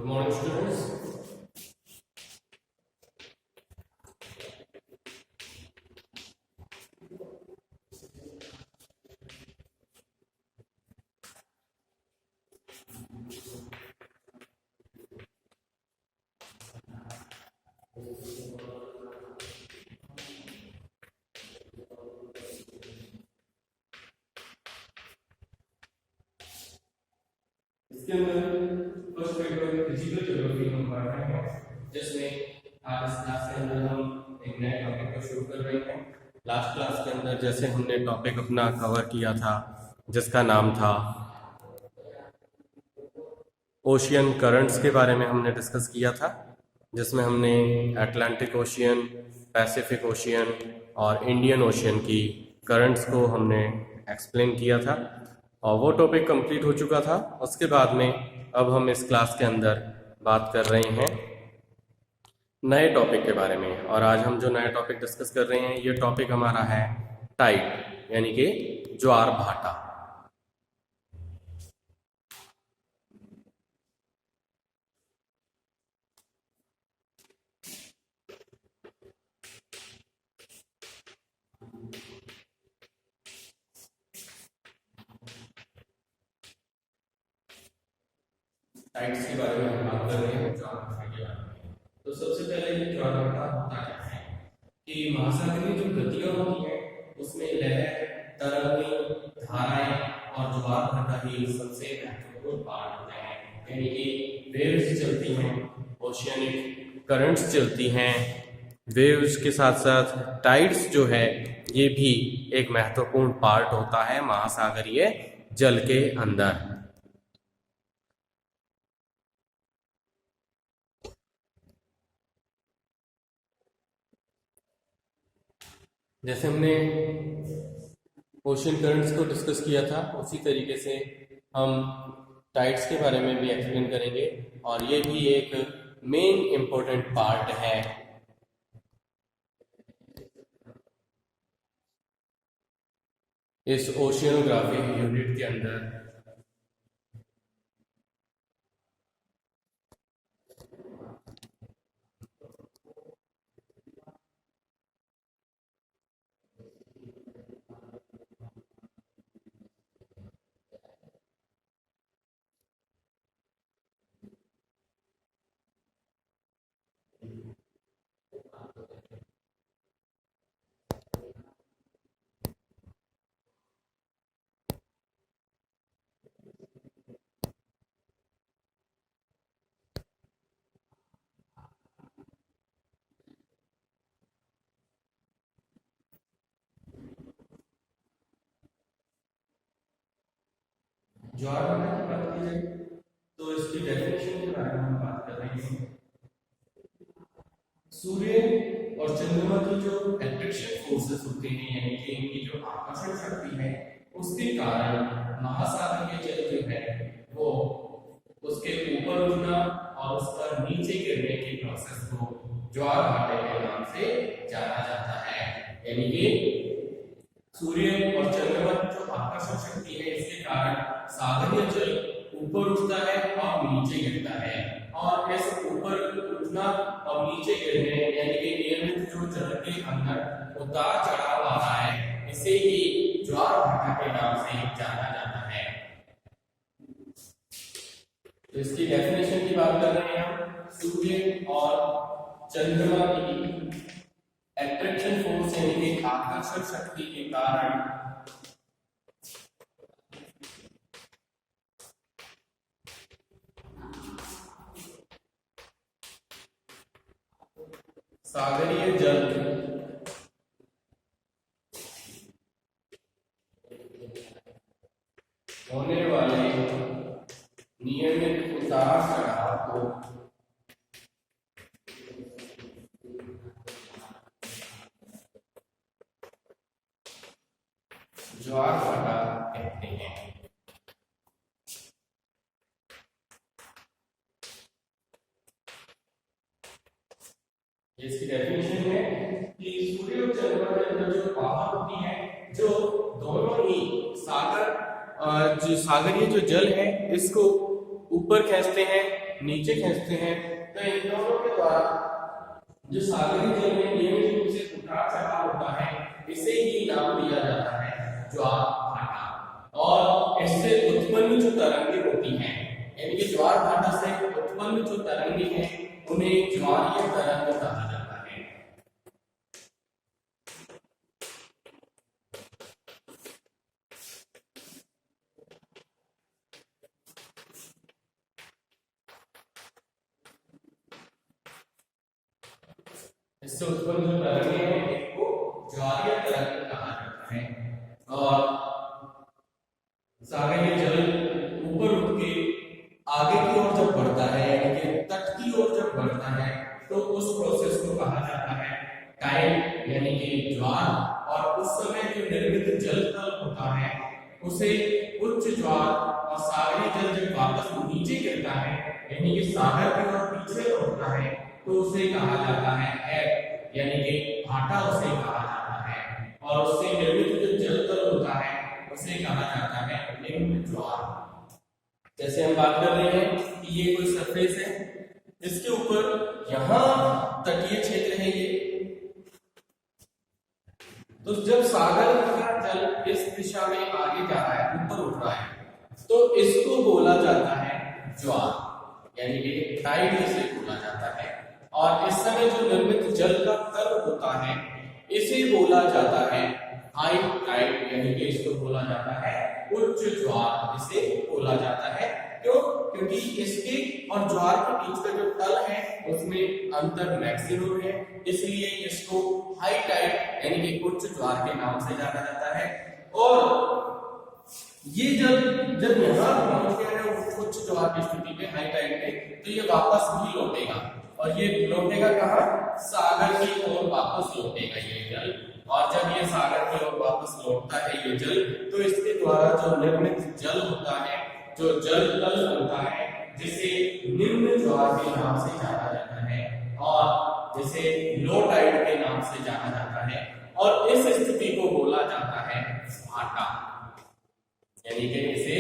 Good morning, students. इसके अंदर first paper physical geography हम पढ़ रहे हैं, जिसमें आज इस क्लास के अंदर हम एक नए टॉपिक को शुरू कर रहे हैं। लास्ट क्लास के अंदर जैसे हमने टॉपिक अपना कवर किया था, जिसका नाम था ओशियन करंट्स के बारे में हमने डिस्कस किया था, जिसमें हमने अटलांटिक ओशियन, पैसिफिक ओशियन और इंडियन ओशियन की करंट्स को हमने एक्सप्लेन किया था और वो टॉपिक कंप्लीट हो चुका था। उसके बाद में अब हम इस क्लास के अंदर बात कर रहे हैं नए टॉपिक के बारे में। और आज हम जो नया टॉपिक डिस्कस कर रहे हैं, ये टॉपिक हमारा है टाइड, यानी कि ज्वार भाटा। टाइड्स के बारे में हम बात कर रहे हैं, ज्वार भाटा के बारे में। तो सबसे पहले ज्वार भाटा होता क्या है कि महासागरीय जो गतियां होती हैं उसमें लहर, तरंगें, धाराएं और ज्वार भाटा ही सबसे महत्वपूर्ण पार्ट होते हैं। यानी कि वेव्स चलती हैं, ओशियनिक करंट्स चलती हैं, वेव्स के साथ साथ टाइड्स जो है ये भी एक महत्वपूर्ण पार्ट होता है महासागरीय जल के अंदर। जैसे हमने ओशन करंट्स को डिस्कस किया था, उसी तरीके से हम टाइड्स के बारे में भी एक्सप्लेन करेंगे और ये भी एक मेन इंपॉर्टेंट पार्ट है इस ओशियनोग्राफी यूनिट के अंदर। ज्वार भाटा की बात की जाए तो इसकी डेफिनेशन के बारे में हम बात कर रहे हैं। सूर्य और चंद्रमा की जो अट्रैक्शन फोर्सेस होते हैं, यानी कि इनकी जो आकर्षण शक्ति है, उसके कारण महासागरीय जल जो है वो उसके ऊपर उठना और उसका नीचे गिरने की प्रोसेस को ज्वार भाटे के नाम से जाना जाता है। यानी कि सूर्य और चंद्रमा की जो आकर्षण शक्ति है, इसके कारण सागरीय जल ऊपर उठता है और नीचे गिरता है, और इस ऊपर उठना और नीचे गिरने यानी कि नियमित जो जल के अंदर उतार चढ़ाव आ रहा है, इसे ही ज्वार भाटा के नाम से जाना जाता है। तो इसकी डेफिनेशन की बात कर रहे हैं हम। सूर्य और चंद्रमा की अट्रैक्शन फोर्स यानी कि आकर्षण शक्ति के कारण सागरीय जल होने वाले नियमित उतार चढ़ाव को ज्वार भाटा कहते हैं। इसकी डेफिनेशन है कि सूर्य और चंद्रमा के अंदर जो पावर होती है, जो दोनों ही सागरीय जो जल है इसको ऊपर खींचते हैं नीचे खींचते हैं, तो इन दोनों के द्वारा जो सागरी जल में नियमित रूप से उतार चढ़ाव होता है, इसे ही नाम दिया जाता है ज्वार भाटा। और इससे उत्पन्न जो तरंगें होती हैं, यानी कि ज्वार भाटा से उत्पन्न जो तरंगें हैं, उन्हें ज्वारीय तरंग कहा जाता है। इससे उत्पन्न जो तरंगें हैं, इनको ज्वारीय तरंग कहा जाता है। और सागरीय जल ऊपर उठ के आगे की ओर जब बढ़ता है, यानी कि तट की ओर जब बढ़ता है, तो उस प्रोसेस को कहा जाता है टाइड, यानी कि ज्वार। और उस समय जो निर्मित जल तल होता है, उसे उच्च ज्वार। और सागरीय जल जब वापस नीचे गिरता है, यानी कि सागर की ओर पीछे लौटता है, तो उसे कहा जाता है एब, यानी कि भाटा उसे कहा जाता है। और उससे निर्मित जो जल तल होता है, उसे कहा जाता है निम्न ज्वार। जैसे हम बात कर रहे हैं कि ये कोई सरफेस है, इसके ऊपर यहां तटीय क्षेत्र है ये, तो जब सागर का जल इस दिशा में आगे जा रहा है, ऊपर उठ रहा है, तो इसको बोला जाता है ज्वार, यानी कि टाइड इसे बोला जाता है। और इस समय जो निर्मित जल का तल होता है, इसे बोला जाता है हाई टाइड, यानी कि इसको बोला जाता है उच्च ज्वार, इसे बोला जाता है। क्यों? क्योंकि इसके और ज्वार के बीच का जो तल है, उसमें अंतर मैक्सिमम है, इसलिए इसको हाई टाइड यानी कि उच्च ज्वार के नाम से जाना जाता है। और ये जब यहाँ पहुंच गया है उच्च ज्वार की स्थिति पे, हाई टाइड पे, तो ये वापस भी लौटेगा। और ये लौटेगा कहाँ? सागर की ओर वापस लौटेगा ये जल। और जब ये सागर की ओर वापस लौटता है ये जल, तो इसके द्वारा जो निर्मित जल होता है, जो जल तल होता है, जिसे निम्न ज्वार के नाम से जाना जाता है और जिसे लो टाइड के नाम से जाना जाता है। और इस स्थिति को बोला जाता है भाटा, यानी कि इसे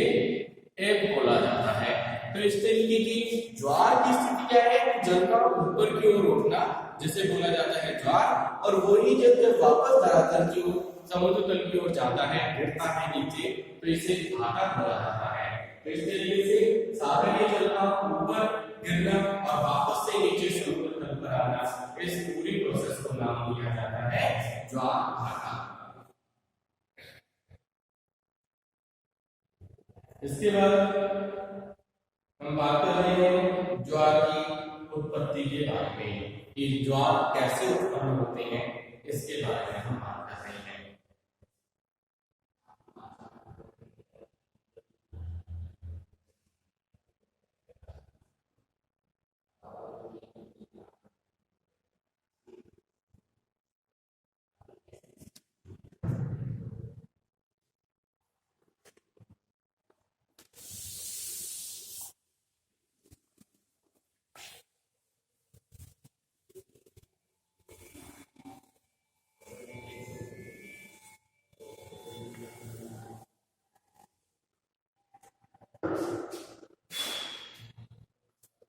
एब बोला जाता है। तो इस तरीके की ज्वार की स्थिति क्या है? जल का ऊपर की ओर उठना, जिसे बोला जाता है ज्वार। और वही जब जब वापस धरातल की ओर, समुद्र तल की ओर जाता है, गिरता है नीचे, तो इसे भाटा बोला जाता है। तो इस तरीके से सागरीय जल का ऊपर गिरना और वापस से नीचे समुद्र तल पर आना, इस पूरी प्रोसेस को नाम दिया जाता है ज्वार भाटा। इसके बाद हम बात कर रहे हैं ज्वार की उत्पत्ति के बारे में, कि ज्वार कैसे उत्पन्न होते हैं, इसके बारे में हम बात कर रहे हैं।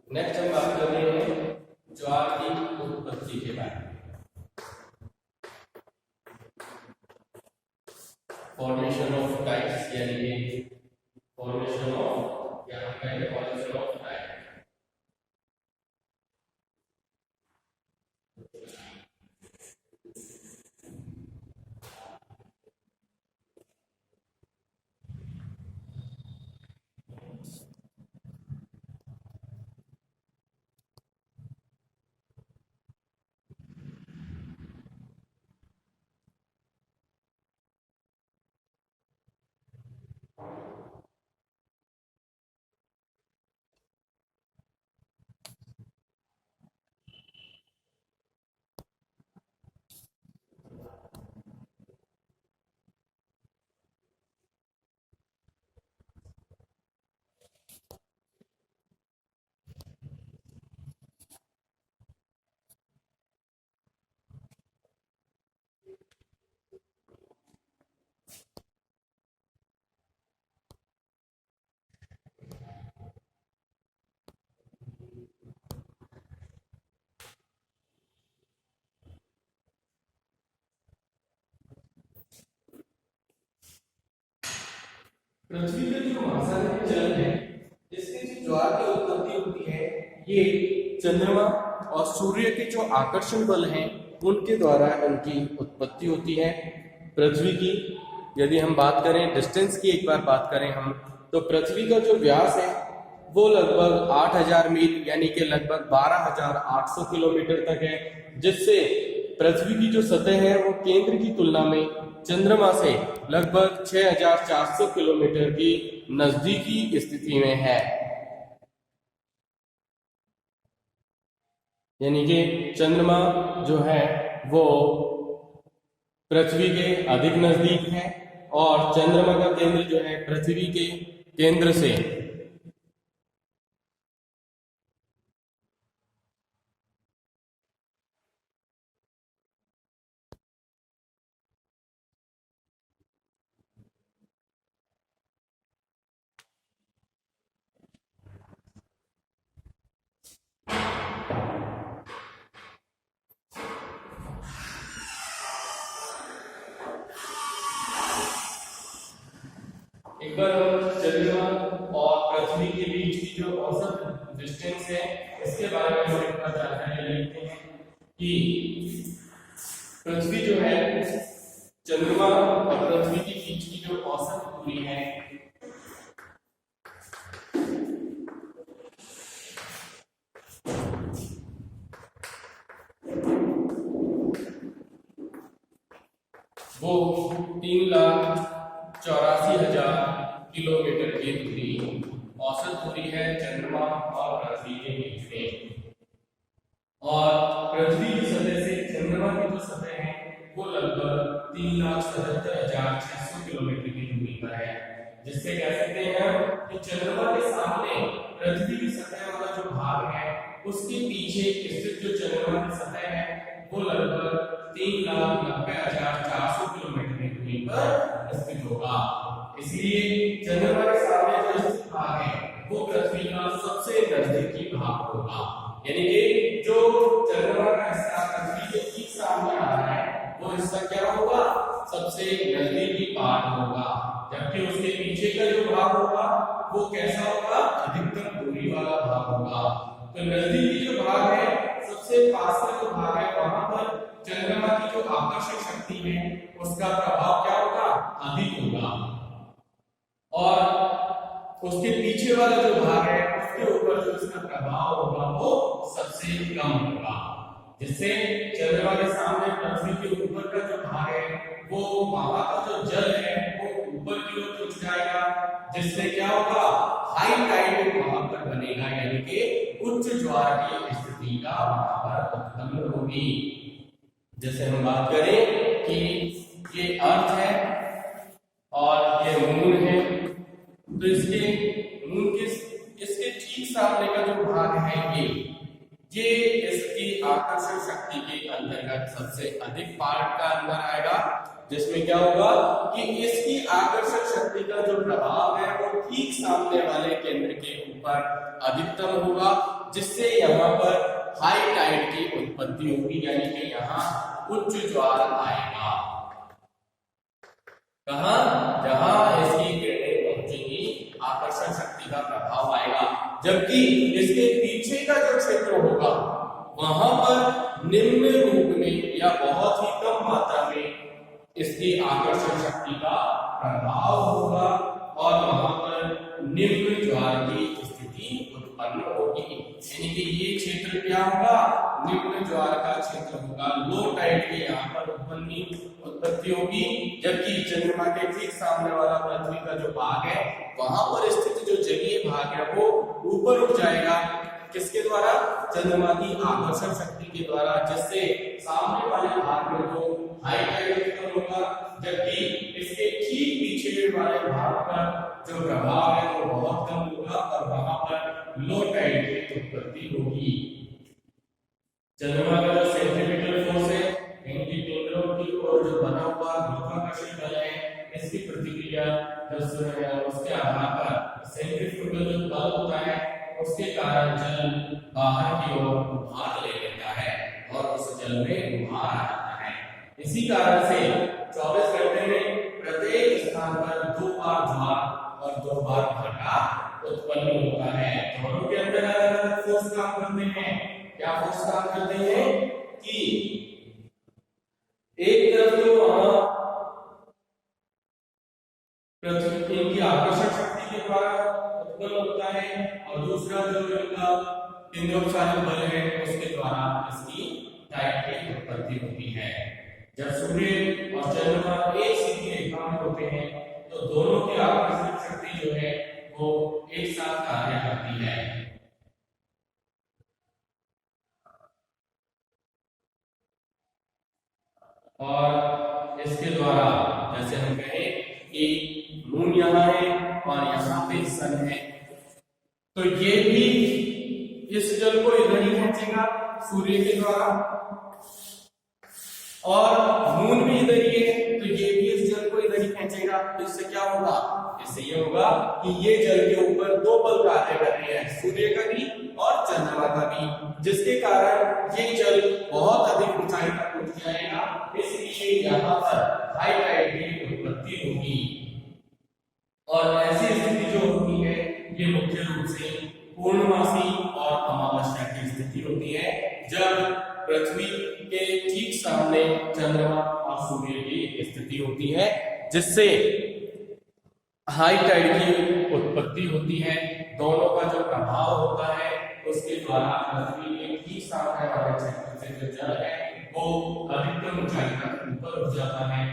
नेक्स्ट हम बात कर रहे हैं ज्वार की उत्पत्ति के बारे में। फॉर्मेशन ऑफ टाइड्स, यानी कि फॉर्मेशन ऑफ, या हम कहेंगे फॉर्मेशन ऑफ टाइड। पृथ्वी का जो महासागरीय जल है, इसके जो ज्वार की उत्पत्ति होती है, ये चंद्रमा और सूर्य के जो आकर्षण बल हैं उनके द्वारा इनकी उत्पत्ति होती है। पृथ्वी की यदि हम बात करें, डिस्टेंस की एक बार बात करें हम, तो पृथ्वी का जो व्यास है वो लगभग 8000 मील यानी कि लगभग 12800 किलोमीटर तक है, जिससे पृथ्वी की जो सतह है वो केंद्र की तुलना में चंद्रमा से लगभग 6400 किलोमीटर की नजदीकी स्थिति में है। यानी कि चंद्रमा जो है वो पृथ्वी के अधिक नजदीक है और चंद्रमा का केंद्र जो है पृथ्वी के केंद्र से एक बार हम चंद्रमा और पृथ्वी के बीच की जो औसत डिस्टेंस है इसके बारे में हम एक बार जानकारी लेते हैं कि पृथ्वी जो है चंद्रमा और पृथ्वी के बीच की जो औसत दूरी है वो 3,84,000 किलोमीटर की दूरी औसत दूरी है चंद्रमा और पृथ्वी के बीच में। और पृथ्वी की सतह से चंद्रमा की जो सतह है वो लगभग 3,77,600 किलोमीटर की दूरी पर है, जिससे कह सकते हैं कि चंद्रमा के सामने पृथ्वी की सतह वाला जो भाग है उसके पीछे स्थित जो चंद्रमा की सतह है वो लगभग 3,90,400 किलोमीटर की दूरी पर स्थित होगा। इसलिए चंद्रमा के सामने जो स्थित भाग है वो पृथ्वी का सबसे नजदीकी भाग होगा। यानी कि जो चंद्रमा का हिस्सा पृथ्वी के ठीक सामने आ रहा है वो हिस्सा क्या होगा, सबसे नजदीकी पार्ट होगा, जबकि उसके पीछे का जो भाग होगा वो कैसा होगा, अधिकतम दूरी वाला भाग होगा। तो नजदीकी जो भाग है, सबसे पास का जो भाग है, वहां पर चंद्रमा की जो आकर्षक शक्ति है उसका प्रभाव क्या होगा, अधिक होगा, और उसके पीछे वाला जो भाग है उसके ऊपर जो इसका प्रभाव होगा वो सबसे कम होगा, जिससे चंद्रमा के सामने पृथ्वी के ऊपर का जो भाग है वो वहां का जो जल है वो ऊपर की ओर उठ जाएगा, जिससे क्या होगा, हाई टाइड वहां पर बनेगा, यानी कि उच्च ज्वार की स्थिति का वहां पर उत्पन्न होगी। जैसे हम बात करें कि ये अर्थ है और ये मून है, तो इसके मून के इसके ठीक सामने का जो भाग है ये इसकी आकर्षण शक्ति के अंतर्गत सबसे अधिक पार्ट का अंदर आएगा, जिसमें क्या होगा कि इसकी आकर्षण शक्ति का जो प्रभाव है वो ठीक सामने वाले केंद्र के ऊपर अधिकतम होगा, जिससे यहाँ पर हाई टाइड की उत्पत्ति होगी, यानी कि यहाँ उच्च ज्वार आएगा। कहां, जहां इसकी किरणें पहुंचेंगी आकर्षण शक्ति का प्रभाव आएगा, जबकि इसके पीछे का जो क्षेत्र होगा वहां पर निम्न रूप में या बहुत ही कम मात्रा में इसकी आकर्षण शक्ति का प्रभाव होगा और वहां पर निम्न ज्वार की स्थिति उत्पन्न होगी। यानी कि ये क्षेत्र क्या होगा, निम्न ज्वार का क्षेत्र होगा, लो टाइड की यहाँ पर उत्पत्ति होगी, जबकि चंद्रमा के ठीक सामने वाला पृथ्वी का जो भाग है वहां पर स्थित जो जलीय भाग है वो ऊपर उठ जाएगा, किसके द्वारा, चंद्रमा की आकर्षण शक्ति के द्वारा, जिससे सामने वाले भाग में जो हाई टाइड उत्पन्न होगा, जबकि इसके ठीक पीछे वाले भाग पर जो प्रभाव है वो बहुत कम होगा और वहां पर लो टाइड की उत्पत्ति होगी। चंद्रमा का जो सेंट्रीपिटल फोर्स है, इनकी केंद्रों की ओर जो बना हुआ गुरुत्वाकर्षण बल है, इसकी प्रतिक्रिया उसके आधार पर सेंट्रीफ्यूगल जो बल होता है उसके कारण जल बाहर की ओर भाग ले लेता है और उस जल में उभार आ जाता है। इसी कारण से 24 घंटे में प्रत्येक स्थान पर 2 बार ज्वार और दो बार धागा उत्पन्न होता है। दोनों के अंदर अलग अलग फोर्स काम करते हैं। क्या फोर्स काम करते हैं कि एक तरफ तो पृथ्वी की आकर्षण शक्ति के द्वारा उत्पन्न होता है और दूसरा जो इनका केंद्रोत्सारी बल है उसके द्वारा इसकी टाइड की उत्पत्ति होती है। जब सूर्य और चंद्रमा एक सीधी रेखा में होते हैं तो दोनों की आकर्षण शक्ति जो है वो एक साथ कार्य करती है। और इसके द्वारा जैसे हम कहें कि मून यहाँ है और यहाँ पे सन है, तो ये भी इस जल को इधर ही खींचेगा सूर्य के द्वारा, और मून भी इधर ही है तो ये भी इस जल को इधर ही खींचेगा। तो इससे क्या होगा, इससे ये होगा कि ये जल के ऊपर दो बल कार्य कर रहे हैं, सूर्य का भी और चंद्रमा का भी, जिसके कारण ये जल बहुत अधिक ऊंचाई तक उठ जाएगा। इसलिए यहाँ पर हाई टाइड की उत्पत्ति होगी। और ऐसी स्थिति जो होती है ये मुख्य रूप से पूर्णमासी और अमावस्या की स्थिति होती है, जब पृथ्वी के ठीक सामने चंद्रमा और सूर्य की स्थिति होती है, जिससे हाई टाइड की उत्पत्ति होती है। दोनों का जो प्रभाव होता है उसके द्वारा पृथ्वी के ठीक सामने वाले क्षेत्र से जो जल है वो अधिकतम ऊंचाई तक ऊपर उठ जाता है।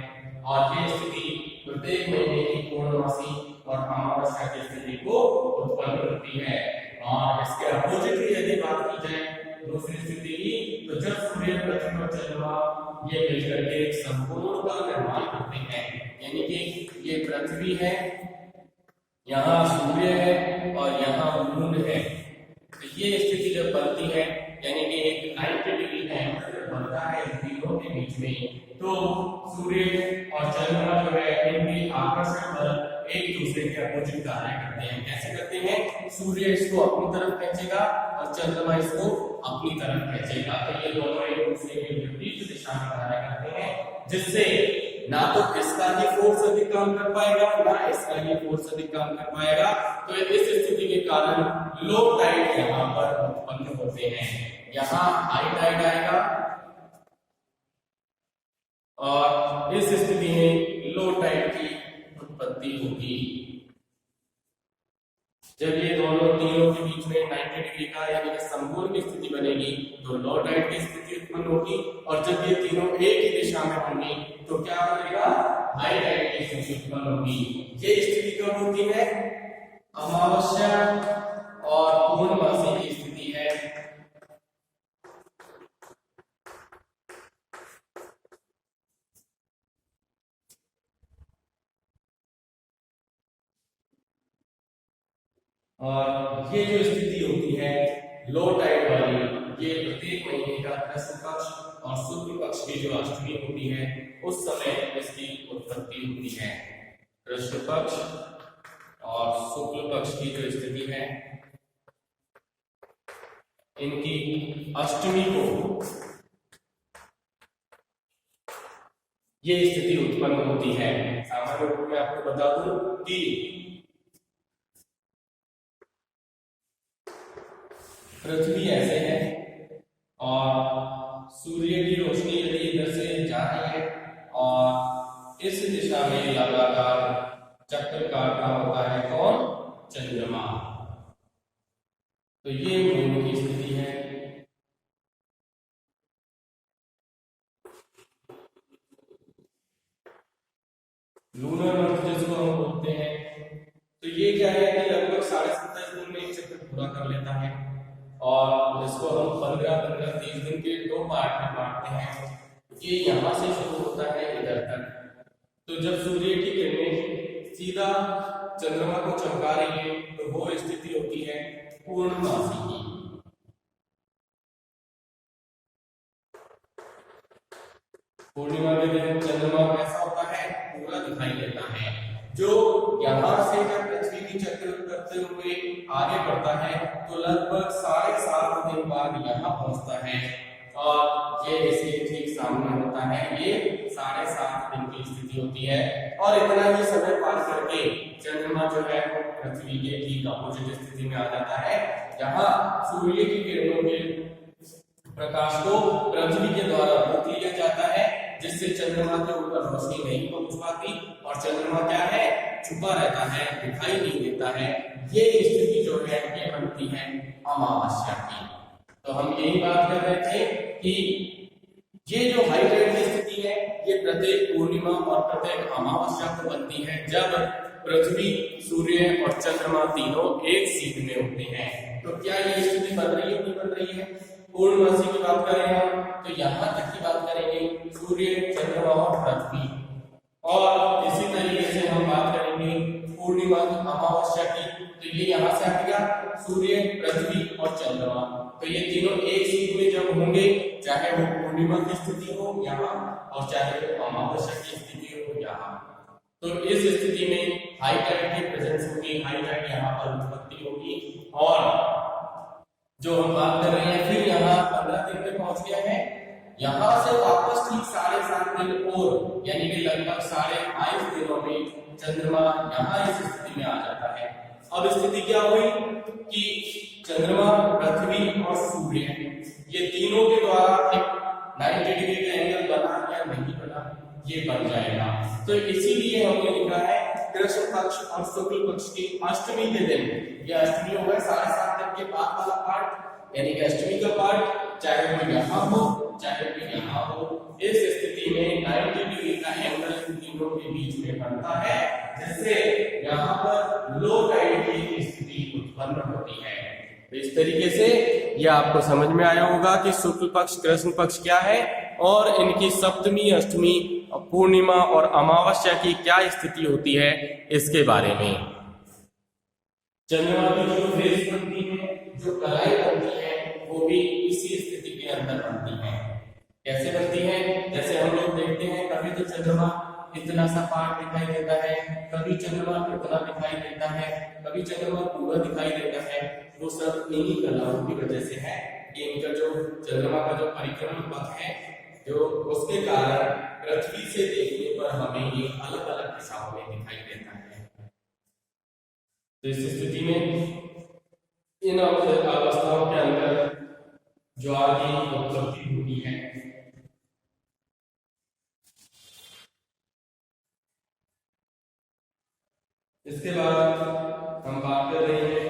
और ये स्थिति प्रत्येक महीने की पूर्णमासी और अमावस्या की स्थिति को उत्पन्न करती है। और इसके अपोजिट की यदि बात की जाए दूसरी स्थिति की, तो जब सूर्य, पृथ्वी और चंद्रमा ये मिलकर के एक संपूर्ण का निर्माण करते हैं, यानी कि ये पृथ्वी है, यहाँ सूर्य है और यहाँ मून है, तो ये स्थिति जब बनती है यानी कि एक 90 डिग्री एंगल जब बनता है इन तीनों के बीच में, तो सूर्य और चंद्रमा जो है इनकी आकर्षण बल एक दूसरे के अपोजिट कार्य करते हैं। कैसे करते हैं, सूर्य इसको अपनी तरफ खींचेगा और चंद्रमा इसको अपनी तरफ खींचेगा, तो ये दोनों एक दूसरे के विपरीत दिशा में कार्य करते हैं, जिससे ना तो इसका ही फोर्स अधिक काम कर पाएगा ना इसका ही फोर्स अधिक काम कर पाएगा। तो इस स्थिति के कारण लो टाइड यहाँ पर उत्पन्न होते हैं। यहाँ हाई टाइड आएगा और इस स्थिति में लो टाइड की उत्पत्ति होगी। जब ये दोनों तीनों के बीच में 90 डिग्री का यानी कि संपूर्ण की स्थिति बनेगी तो लो टाइड की स्थिति उत्पन्न होगी, और जब ये तीनों एक ही दिशा में होंगी तो क्या बनेगा, हाई टाइड की स्थिति उत्पन्न होगी। ये स्थिति कब होती है, अमावस्या और पूर्णमासी की स्थिति है। और ये जो स्थिति होती है लो टाइड वाली, ये प्रत्येक महीने का कृष्ण पक्ष और शुक्ल पक्ष की जो अष्टमी होती है उस समय इसकी उत्पत्ति होती है। कृष्ण पक्ष और शुक्ल पक्ष की जो स्थिति है इनकी अष्टमी को ये स्थिति उत्पन्न होती है। सामान्य रूप में आपको बता दूं कि पृथ्वी ऐसे है और सूर्य की रोशनी यदि इधर से जा रही है और इस दिशा में लगातार चक्कर काट रहा होता है कौन, चंद्रमा, तो ये मून की स्थिति है। लूनर मंथ जिसको हम बोलते हैं, तो ये क्या है कि लगभग 27.5 दिन में एक चक्कर पूरा कर लेता है, और इसको हम 15-15-30 दिन के 2 पार्ट में बांटते हैं। ये यहाँ से शुरू होता है इधर तक, तो जब सूर्य की किरणें सीधा चंद्रमा को चमका रही है तो वो स्थिति होती है पूर्णमासी की। पूर्णिमा के दिन चंद्रमा कैसा होता है, पूरा दिखाई देता है, जो यहाँ से जब पृथ्वी की चक्कर करते हुए आगे बढ़ता है तो लगभग 7.5 दिन बाद यहाँ पहुंचता है, और ये इसके ठीक सामने होता है। ये 7.5 दिन की स्थिति होती है, और इतना ही समय पार करके चंद्रमा चंद्रमा जो है वो पृथ्वी के ठीक अपोजिट स्थिति में आ जाता है, जहां सूर्य की किरणों के प्रकाश को पृथ्वी के द्वारा रोक लिया जाता है, जिससे चंद्रमा के ऊपर रोशनी नहीं पहुंच पाती और चंद्रमा क्या है, छुपा रहता है, दिखाई नहीं देता है। ये स्थिति जो है ये बनती है अमावस्या की। तो हम यही बात कर रहे थे कि ये जो हाई टाइड की स्थिति है ये प्रत्येक पूर्णिमा और प्रत्येक अमावस्या को बनती है, जब पृथ्वी, सूर्य और चंद्रमा तीनों एक सीध में होते हैं। तो क्या ये स्थिति बन रही है, नहीं बन रही है? पूर्णमासी की बात करें हम तो यहाँ तक की बात करेंगे सूर्य, चंद्रमा और पृथ्वी, और इसी तरीके से हम बात करेंगे पूर्णिमा की, अमावस्या की। तो ये यहाँ से आ गया सूर्य, पृथ्वी और चंद्रमा। तो ये तीनों एक सीध में जब होंगे, चाहे वो पूर्णिमा की स्थिति हो यहाँ और चाहे वो अमावस्या की स्थिति हो यहाँ, तो इस स्थिति में हाई टाइड की प्रेजेंस होगी, हाई टाइड यहाँ पर उत्पत्ति होगी। और जो हम बात कर रहे हैं फिर यहाँ 15 दिन पे पहुंच गया है, यहाँ से वापस ठीक 7.5 दिन और यानी कि लगभग 22.5 दिनों में चंद्रमा यहाँ इस स्थिति में आ जाता है। अब स्थिति क्या हुई कि चंद्रमा, पृथ्वी और सूर्य ये तीनों के द्वारा एक 90 डिग्री का एंगल बना या नहीं बना, ये बन जाएगा। तो इसीलिए हमने लिखा है कृष्ण पक्ष और शुक्ल पक्ष की अष्टमी के दिन, ये अष्टमी होगा 7.5 दिन के बाद वाला पार्ट, यानी कि अष्टमी का पार्ट, चाहे वो यहाँ हो चाहे वो यहाँ हो, इस स्थिति में 90 डिग्री का एंगल इन तीनों के बीच में बनता है, जिससे यहाँ पर लो टाइड की स्थिति उत्पन्न होती है। तो इस तरीके से यह आपको समझ में आया होगा कि शुक्ल पक्ष, कृष्ण पक्ष क्या है और इनकी सप्तमी, अष्टमी, पूर्णिमा और अमावस्या की क्या स्थिति होती है इसके बारे में। चंद्रमा की जो फेस बनती है, जो कलाई बनती है, वो भी इसी स्थिति के अंदर बनती है। कैसे बनती है? जैसे हम लोग देखते हैं कभी तो चंद्रमा इतना सा पार्ट दिखाई देता है, कभी चंद्रमा इतना दिखाई देता है, कभी चंद्रमा पूरा दिखाई देता है। वो सब इन्हीं कलाओं की वजह से है कि इनका जो चंद्रमा का जो परिक्रमण पथ है, जो उसके कारण पृथ्वी से देखने पर हमें ये अलग अलग दिशाओं में दिखाई देता है। तो इस स्थिति में इन अवस्थाओं के अंदर ज्वार की उत्पत्ति होती है। इसके बाद हम बात कर रहे हैं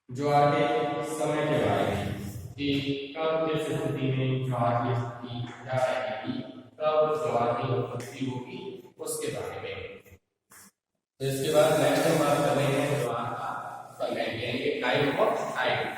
ज्वार के समय के बारे में कि कब किस स्थिति में ज्वार की स्थिति क्या रहेगी, कब ज्वार की उत्पत्ति होगी, उसके बारे में। तो इसके बाद नेक्स्ट हम बात कर रहे हैं ज्वार का समय, यानी time of time.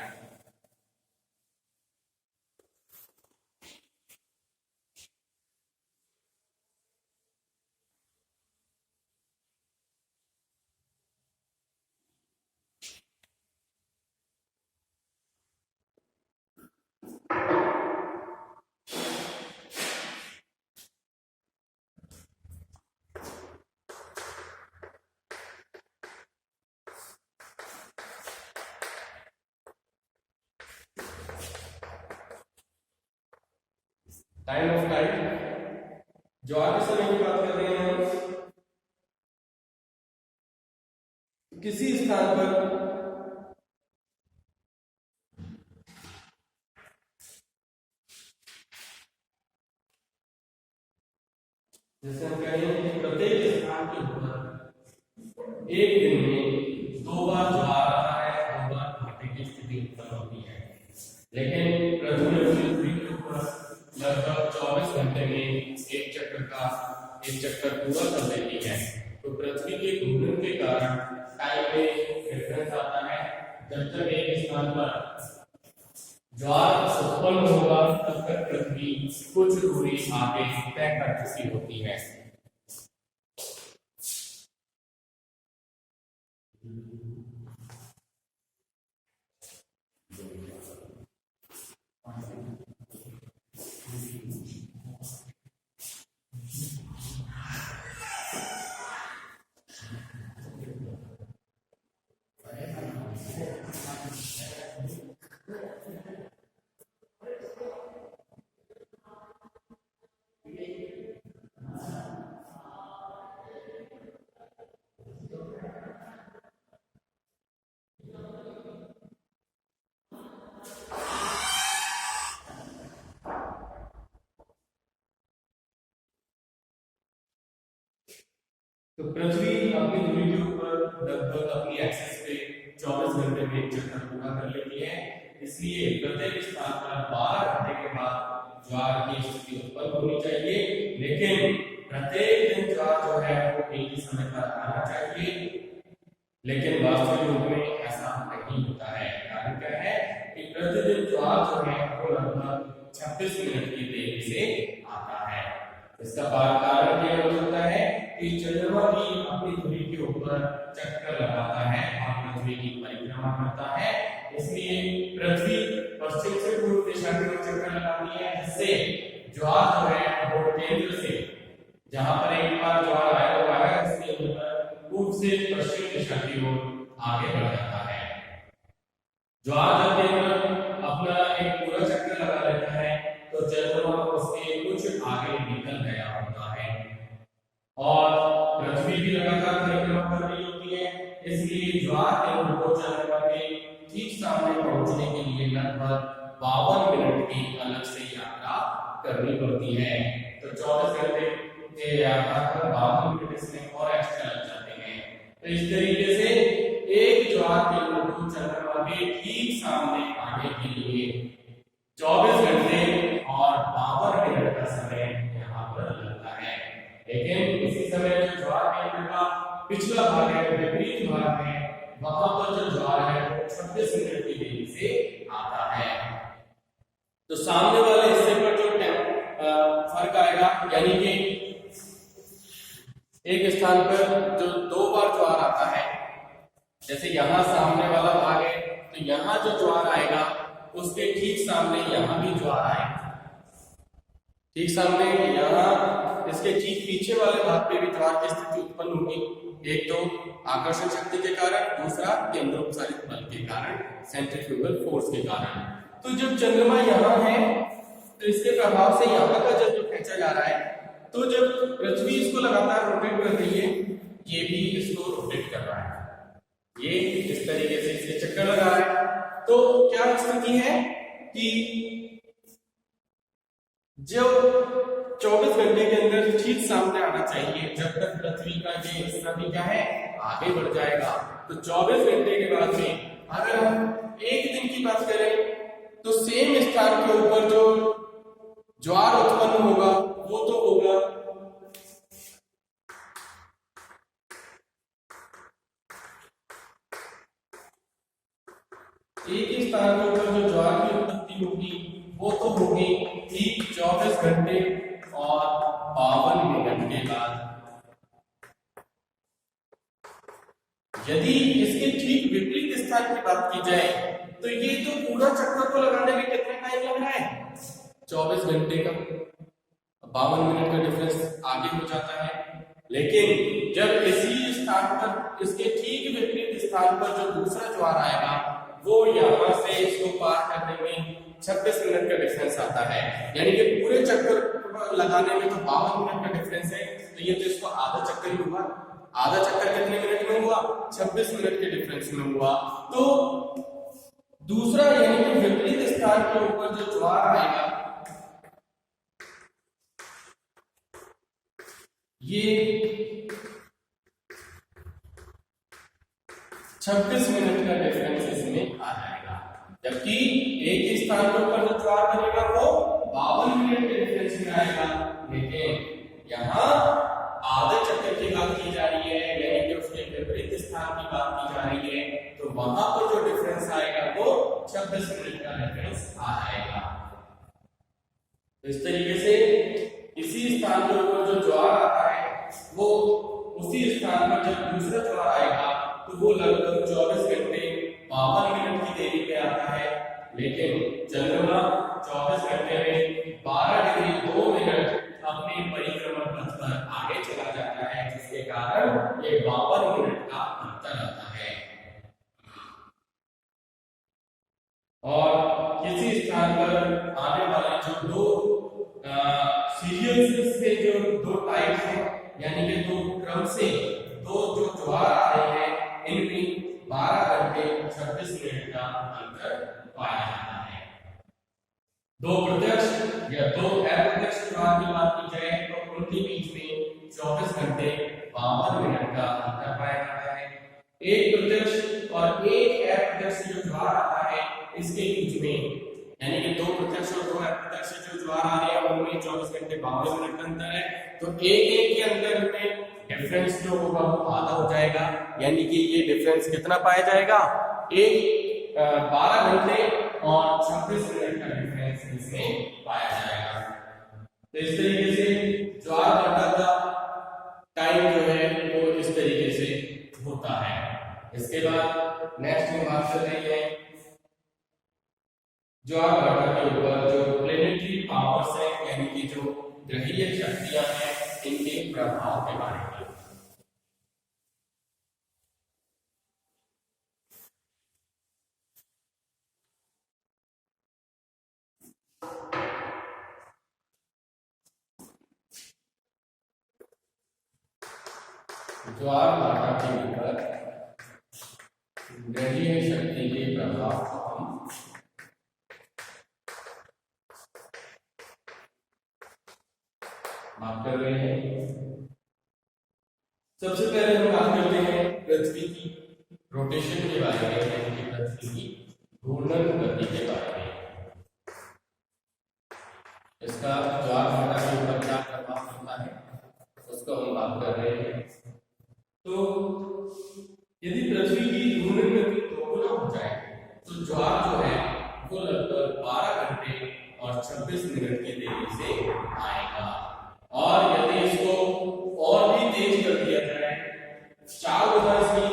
Time of time, ज्वार के समय की बात कर रहे हैं। किसी स्थान पर जैसे हम कह रहे हैं कि प्रत्येक स्थान के ऊपर एक दिन में 2 बार ज्वार आता है, 2 बार घाटे की स्थिति उत्पन्न होती है। लेकिन पृथ्वी के ऊपर लगभग 24 घंटे में एक चक्कर पूरा कर लेती है। तो पृथ्वी के घूमने के कारण टाइम में डिफरेंस आता है। जब तक एक स्थान पर ज्वार उत्पन्न होगा तब तक पृथ्वी कुछ दूरी आगे तय कर चुकी होती है। तो पृथ्वी अपनी धुरी के ऊपर लगभग अपनी एक्सिस पे 24 घंटे में एक चक्कर पूरा कर लेती है। इसलिए प्रत्येक स्थान पर 12 घंटे के बाद ज्वार की स्थिति उत्पन्न होनी चाहिए, लेकिन प्रत्येक दिन ज्वार जो है वो एक ही समय पर आना चाहिए। लेकिन वास्तविक रूप में ऐसा नहीं होता है। कारण क्या है कि प्रतिदिन ज्वार जो है वो लगभग 26 मिनट की देरी से आता है। इसका कारण यह हो सकता है कि चंद्रमा भी अपनी धुरी के ऊपर चक्कर लगाता है और पृथ्वी की परिक्रमा करता है, इसलिए पृथ्वी पश्चिम से पूर्व दिशा की ओर चक्कर लगाती है, जिससे ज्वार जो है वो केंद्र से, जहां पर एक बार ज्वार आया हुआ है, उसके पूर्व से पश्चिम दिशा की ओर आगे बढ़ जाता है। ज्वार जब केंद्र अपना एक पूरा चक्कर लगा लेता है तो चंद्रमा उसके कुछ आगे निकल गया होता है और पृथ्वी भी लगातार परिक्रमा कर रही होती है, इसलिए ज्वार केंद्र को चंद्रमा के ठीक सामने पहुंचने के लिए लगभग 52 मिनट की अलग से यात्रा करनी पड़ती है। तो 24 घंटे के यात्रा पर 52 मिनट इसमें और एक्स्ट्रा लग जाते हैं। तो इस तरीके से एक ज्वार केंद्र को चंद्रमा के ठीक सामने आने के लिए 24 घंटे और 52 मिनट का समय यहाँ पर लगता है। लेकिन इसी समय जो ज्वार केंद्र का पिछला भाग है, विपरीत भाग है, वहां पर जो ज्वार है वो 26 मिनट की देरी से आता है। तो सामने वाले हिस्से पर जो फर्क आएगा, यानी कि एक स्थान पर जो 2 बार ज्वार आता है, जैसे यहाँ सामने वाला भाग है तो यहाँ जो ज्वार आएगा उसके ठीक सामने यहाँ भी ज्वार आएगा, ठीक सामने यहाँ इसके ठीक पीछे वाले भाग पे भी ज्वार की स्थिति उत्पन्न होगी। एक तो आकर्षण शक्ति के कारण, दूसरा केंद्रोत्सारित बल के कारण, सेंट्रीफ्यूगल फोर्स के कारण। तो जब चंद्रमा यहाँ है तो इसके प्रभाव से यहाँ का जल जो खींचा जा रहा है, तो जब पृथ्वी इसको लगातार रोटेट कर रही है, ये भी इसको रोटेट कर रहा है, ये इस तरीके से इसके चक्कर लगा रहा है। तो क्या स्थिति है कि जब 24 घंटे के अंदर ठीक सामने आना चाहिए, जब तक पृथ्वी का ये स्थिति क्या है आगे बढ़ जाएगा। तो 24 घंटे के बाद में अगर हम एक दिन की बात करें तो सेम स्थान के ऊपर जो ज्वार उत्पन्न होगा वो तो होगा एक ही स्थान के ऊपर जो ज्वार की उत्पत्ति होगी वो तो होगी ठीक 24 घंटे और 52 मिनट के बाद। यदि इसके ठीक विपरीत स्थान की बात की जाए तो ये तो पूरा चक्कर को लगाने में कितना टाइम लग रहा है, 24 घंटे का, 52 मिनट का डिफरेंस आगे हो जाता है। लेकिन जब इसी स्थान पर, इसके ठीक विपरीत स्थान पर जो दूसरा ज्वार आएगा वो यहां से इसको पार करने में 26 मिनट का डिफरेंस आता है, यानी कि पूरे चक्कर लगाने में तो 52 मिनट का डिफरेंस है, तो ये तो इसको आधा चक्कर ही हुआ। आधा चक्कर कितने मिनट में हुआ, 26 मिनट के डिफरेंस में हुआ। तो दूसरा यानी कि विपरीत स्थान के ऊपर जो ज्वार आएगा ये 26 मिनट का डिफरेंस इसमें आ जाएगा, जबकि एक ही स्थान के ऊपर जो ज्वार बनेगा वो 52 मिनट के डिफरेंस में आएगा। लेकिन यहाँ आधे चक्कर की बात की जा रही है, यानी कि उसके विपरीत स्थान की बात की जा रही है, तो वहां पर जो डिफरेंस आएगा वो 26 मिनट का डिफरेंस आ जाएगा। तो इस तरीके से इसी स्थान के ऊपर जो ज्वार आता है वो उसी स्थान पर जब दूसरा ज्वार आएगा तो वो लगभग 24 घंटे 52 मिनट की देरी पे आता है। लेकिन चंद्रमा 24 घंटे में 12 डिग्री 2 मिनट अपने परिक्रमण पथ पर आगे चला जाता है, जिसके कारण ये 52 मिनट का अंतर आता है। और किसी स्थान पर आने वाले जो दो सीरियल से जो दो टाइप है, यानी कि दो क्रम से दो जो ज्वार आ रहे हैं, इनमें 12 घंटे 26 मिनट का अंतर पाया जाता है। दो प्रत्यक्ष या दो अप्रत्यक्ष ज्वार की बात की जाए तो उनके बीच में 24 घंटे 52 मिनट का अंतर पाया जाता है। एक प्रत्यक्ष और एक अप्रत्यक्ष जो ज्वार आता है इसके बीच में, यानी कि दो प्रत्यक्ष और दो अप्रत्यक्ष जो ज्वार आ रहे हैं उनमें 24 घंटे 52 मिनट का अंतर है, तो एक एक के अंदर में डिफरेंस जो होगा वो आधा हो जाएगा, यानी कि ये डिफरेंस कितना पाया जाएगा, एक 12 घंटे और 26 मिनट का डिफरेंस इसमें पाया जाएगा। तो इस तरीके से ज्वार भाटा का टाइम जो है वो इस तरीके से होता है। इसके बाद नेक्स्ट में बात कर रहे हैं ज्वार भाटा के ऊपर जो प्लेनेटरी पावर्स है, यानी कि जो ग्रहीय शक्तियां हैं इनके प्रभाव के बारे में। ज्वार भाटा के ऊपर ग्रहीय शक्ति के प्रभाव को हम बात कर रहे हैं। सबसे पहले हम बात करते हैं पृथ्वी की रोटेशन के बारे में, यानी कि पृथ्वी की घूर्णन गति के बारे में। इसका ज्वार भाटा के ऊपर क्या प्रभाव होता है उसको हम बात कर रहे हैं। तो यदि पृथ्वी की घूर्णन गति दोगुना हो जाए तो ज्वार जो है वो लगभग 12 घंटे और 26 मिनट की देरी से आएगा, और यदि इसको और भी तेज कर दिया जाए, 4 गुना इसकी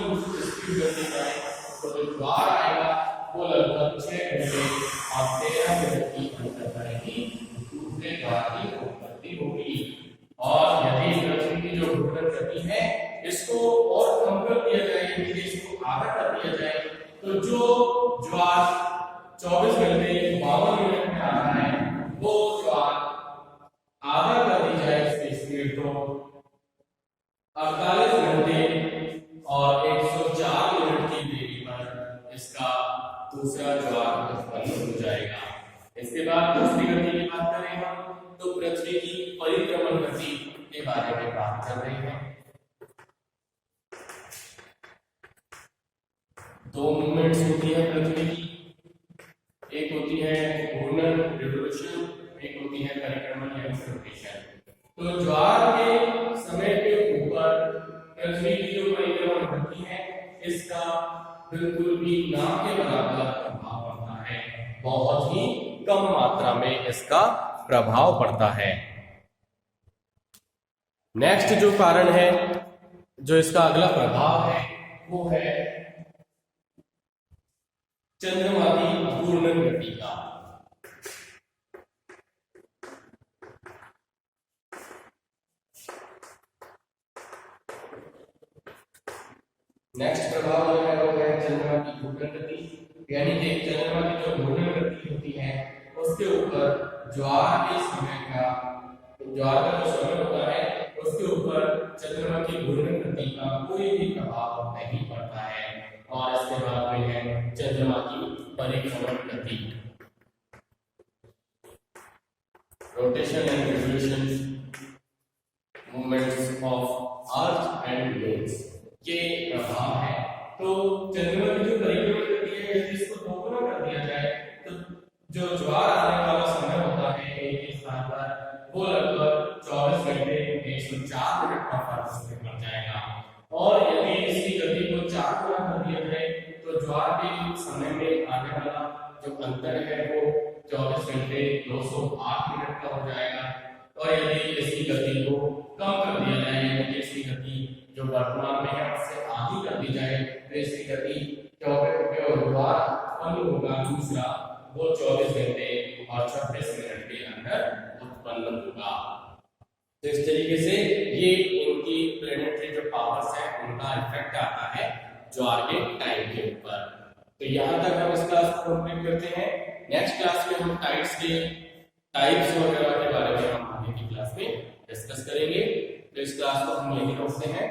स्पीड कर दी जाए, तो जो ज्वार आएगा वो लगभग 6 घंटे और 13 मिनट की अंतर करेगी दूसरे ज्वार की उत्पत्ति होगी। और यदि पृथ्वी की जो घूर्णन गति है इसको और कम कर दिया जाए, यदि इसको आधा कर दिया जाए, तो जो ज्वार 24 घंटे 52 मिनट में आ रहा है वो ज्वार आधा कर दी जाए इसकी स्पीड तो 48 घंटे और 104 मिनट की देरी पर इसका दूसरा ज्वार उत्पन्न हो जाएगा। इसके बाद दूसरी गति की बात करें हम तो पृथ्वी की परिक्रमण गति के बारे में बात कर रहे हैं। दो मूवमेंट्स होती है पृथ्वी की, एक होती है घूर्णन रिवोल्यूशन, एक होती है परिक्रमण या रोटेशन। तो ज्वार के समय के ऊपर पृथ्वी की जो परिक्रमण गति है इसका बिल्कुल भी ना के बराबर प्रभाव पड़ता है, बहुत ही कम मात्रा में इसका प्रभाव पड़ता है। नेक्स्ट जो कारण है, जो इसका अगला प्रभाव है वो है चंद्रमा की घूर्णन गति का। नेक्स्ट प्रभाव जो है वो है चंद्रमा की घूर्णन गति, यानी कि चंद्रमा की जो घूर्णन गति होती है उसके ऊपर ज्वार के समय का, ज्वार का जो समय होता है उसके ऊपर चंद्रमा की घूर्णन गति का कोई भी प्रभाव नहीं पड़ता है। और इसके बाद में है चंद्रमा की परिक्रमण गति, rotation and revolution movements of earth and moons, ये प्रभाव है। तो चंद्रमा की जो परिक्रमण गति है यदि इसको दोगुना कर दिया जाए तो जो ज्वार आने वाला समय होता है एक ही स्थान पर वो लगभग 24 घंटे 104 मिनट का फर्क पड़ जाएगा। और यदि इसकी गति को 4 गुना कर दिया जाए तो ज्वार के समय में आने वाला जो अंतर है वो 24 घंटे 208 मिनट का हो जाएगा। और यदि इसकी गति को कम कर दिया जाए, यानी इसकी गति जो वर्तमान में है उससे आधी कर दी जाए, तो इसकी गति 24 ज्वार उत्पन्न होगा दूसरा वो 24 घंटे और 26 मिनट के अंदर उत्पन्न होगा। तो इस तरीके से ये इनकी प्लेनेटरी जो पावर्स है उनका इफेक्ट आता है ज्वार के टाइम के ऊपर। तो यहाँ तक हम इस क्लास को कंप्लीट करते हैं। नेक्स्ट क्लास में हम टाइड्स के टाइप्स वगैरह के बारे में हम आगे की क्लास में डिस्कस करेंगे। तो इस क्लास को हम यहीं रोकते हैं।